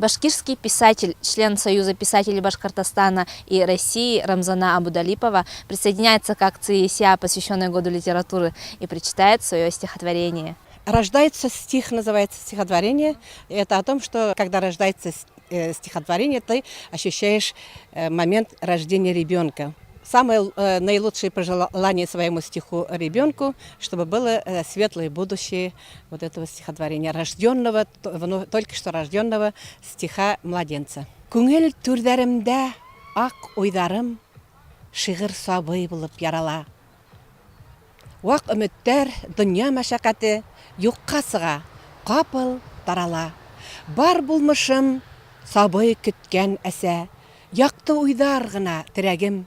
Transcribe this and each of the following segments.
Башкирский писатель, член Союза писателей Башкортостана и России Рамзана Абудалипова присоединяется к акции СИА, посвященной Году литературы, и прочитает свое стихотворение. Рождается стих, называется стихотворение. Это о том, что когда рождается стихотворение, ты ощущаешь момент рождения ребенка. Самое наилучшее пожелание своему стиху ребенку, чтобы было светлое будущее вот этого стихотворения, рожденного, только что рожденного стиха младенца. Күңел түрдәремдә ак уйдарым, шигырь сабый булып ярала. Вак өметтәр, дөнья мәшәкате, юкка сыга, капыл тарала. Бар булмышым, сабый көткән әсә, якты уйдар гына терәгем.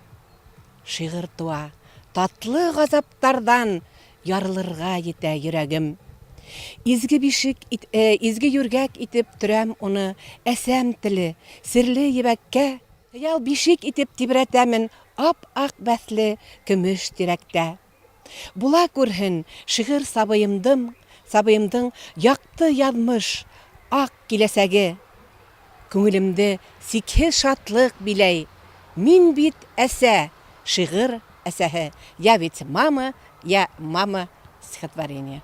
Шигырь туа, татлы газаптардан ярылырга җитә йөрәгем. Изге бишек, изге юргәк итеп төрәм уны, әсәм теле, серле ебәккә. Ял бишек итеп тибрәтәмен, ап-ак бәсле көмеш тирәктә. Була күрһен шигырь сабыемдың якты язмыш, ак киләсәге. Күңелемде сикһез шатлык биләй. Мин бит әсә, шигырь әсәһе. Я ведь мама, я мама стихотворение.